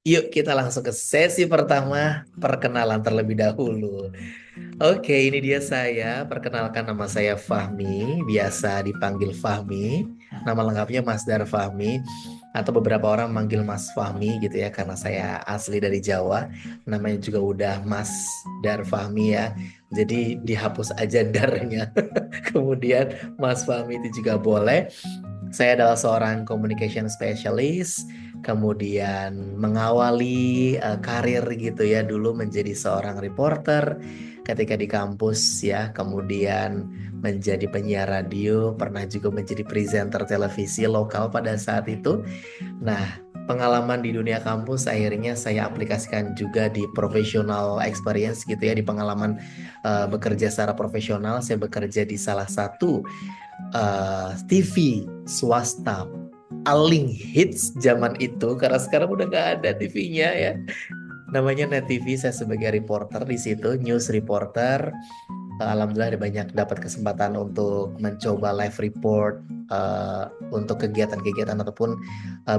Yuk kita langsung ke sesi pertama, perkenalan terlebih dahulu. Oke, ini dia saya. Perkenalkan, nama saya Fahmi, biasa dipanggil Fahmi. Nama lengkapnya Mas Dar Fahmi, atau beberapa orang manggil Mas Fahmi gitu ya, karena saya asli dari Jawa. Namanya juga udah Mas Dar Fahmi ya. Jadi dihapus aja darnya. Kemudian Mas Fahmi itu juga boleh. Saya adalah seorang communication specialist, kemudian mengawali karir gitu ya, dulu menjadi seorang reporter ketika di kampus ya, kemudian menjadi penyiar radio, pernah juga menjadi presenter televisi lokal pada saat itu. Nah, pengalaman di dunia kampus akhirnya saya aplikasikan juga di professional experience gitu ya, di pengalaman bekerja secara profesional. Saya bekerja di salah satu TV swasta paling hits zaman itu, karena sekarang udah nggak ada TV-nya ya. Namanya Net TV. Saya sebagai reporter di situ, news reporter. Alhamdulillah ada banyak dapat kesempatan untuk mencoba live report untuk kegiatan-kegiatan ataupun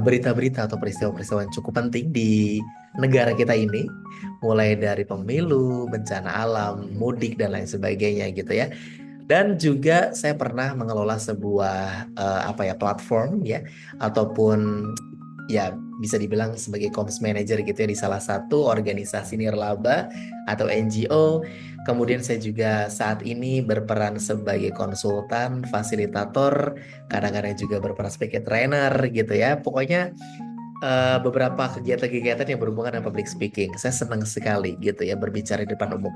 berita-berita atau peristiwa-peristiwa yang cukup penting di negara kita ini, mulai dari pemilu, bencana alam, mudik dan lain sebagainya gitu ya. Dan juga saya pernah mengelola sebuah apa ya, platform ya, ataupun ya bisa dibilang sebagai comms manager gitu ya, di salah satu organisasi nirlaba atau NGO. Kemudian saya juga saat ini berperan sebagai konsultan, fasilitator, kadang-kadang juga berperan sebagai trainer gitu ya. Pokoknya beberapa kegiatan-kegiatan yang berhubungan dengan public speaking. Saya senang sekali gitu ya berbicara di depan umum.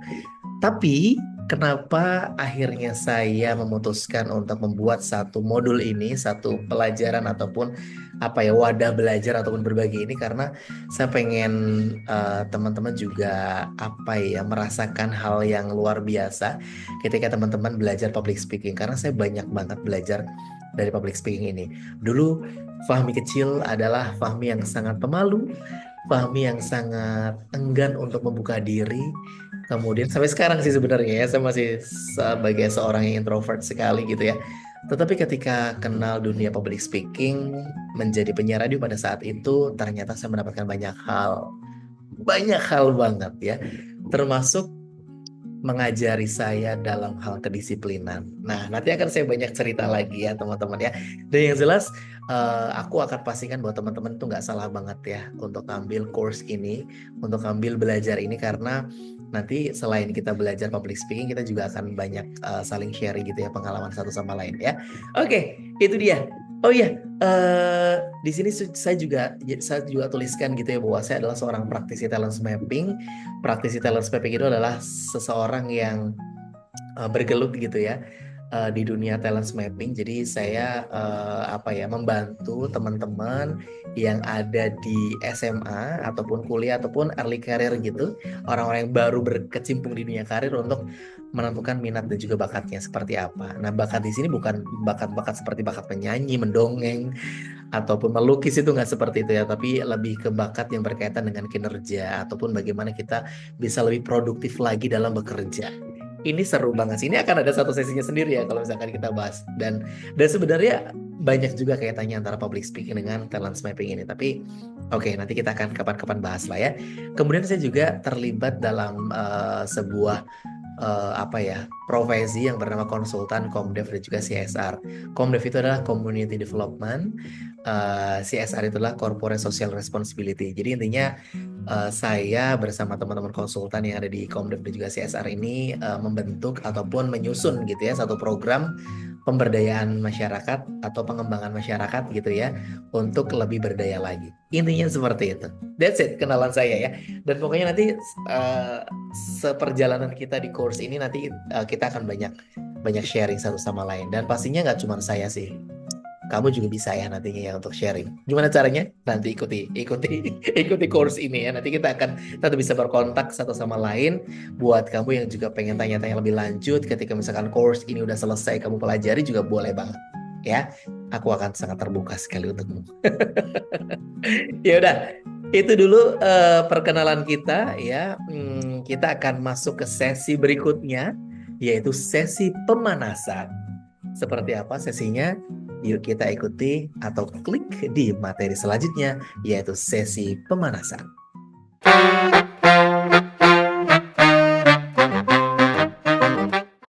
Tapi kenapa akhirnya saya memutuskan untuk membuat satu modul ini, satu pelajaran ataupun apa ya, wadah belajar ataupun berbagi ini, karena saya pengen teman-teman juga apa ya, merasakan hal yang luar biasa ketika teman-teman belajar public speaking, karena saya banyak banget belajar dari public speaking ini. Dulu Fahmi kecil adalah Fahmi yang sangat pemalu, Fahmi yang sangat enggan untuk membuka diri. Kemudian sampai sekarang sih sebenarnya ya, saya masih sebagai seorang yang introvert sekali gitu ya. Tetapi ketika kenal dunia public speaking, menjadi penyiar radio pada saat itu, ternyata saya mendapatkan banyak hal banget ya. Termasuk mengajari saya dalam hal kedisiplinan. Nah, nanti akan saya banyak cerita lagi ya teman-teman ya. Dan yang jelas aku akan pastikan bahwa teman-teman itu nggak salah banget ya untuk ambil course ini, untuk ambil belajar ini, karena nanti selain kita belajar public speaking, kita juga akan banyak saling sharing gitu ya, pengalaman satu sama lain ya. Oke, itu dia. Oh iya, di sini saya juga tuliskan gitu ya, bahwa saya adalah seorang praktisi talent mapping. Praktisi talent mapping itu adalah seseorang yang bergelut gitu ya di dunia talent mapping. Jadi saya apa ya, membantu teman-teman yang ada di SMA ataupun kuliah ataupun early career gitu, orang-orang yang baru berkecimpung di dunia karir, untuk menentukan minat dan juga bakatnya seperti apa. Nah, bakat di sini bukan bakat-bakat seperti bakat penyanyi, mendongeng, ataupun melukis, itu nggak seperti itu ya, tapi lebih ke bakat yang berkaitan dengan kinerja ataupun bagaimana kita bisa lebih produktif lagi dalam bekerja. Ini seru banget sih. Ini akan ada satu sesinya sendiri ya kalau misalkan kita bahas. Dan sebenarnya banyak juga kaitannya antara public speaking dengan talent mapping ini. Tapi oke, nanti kita akan kapan-kapan bahas lah ya. Kemudian saya juga terlibat dalam sebuah apa ya, profesi yang bernama konsultan Komdev dan juga CSR. Komdev itu adalah Community Development, CSR itu adalah Corporate Social Responsibility. Jadi intinya saya bersama teman-teman konsultan yang ada di Komdev dan juga CSR ini membentuk ataupun menyusun gitu ya satu program pemberdayaan masyarakat atau pengembangan masyarakat gitu ya, untuk lebih berdaya lagi. Intinya seperti itu. That's it kenalan saya ya. Dan pokoknya nanti uh, seperjalanan kita di course ini, nanti kita akan banyak banyak sharing satu sama lain, dan pastinya nggak cuma saya sih, kamu juga bisa ya nantinya ya untuk sharing. Gimana caranya? Nanti ikuti ikuti course ini ya. Nanti kita akan tetap bisa berkontak satu sama lain. Buat kamu yang juga pengen tanya-tanya lebih lanjut, ketika misalkan course ini udah selesai kamu pelajari, juga boleh banget ya. Aku akan sangat terbuka sekali untukmu. Ya udah, itu dulu perkenalan kita ya. Kita akan masuk ke sesi berikutnya, yaitu sesi pemanasan. Seperti apa sesinya? Yuk kita ikuti atau klik di materi selanjutnya, yaitu sesi pemanasan.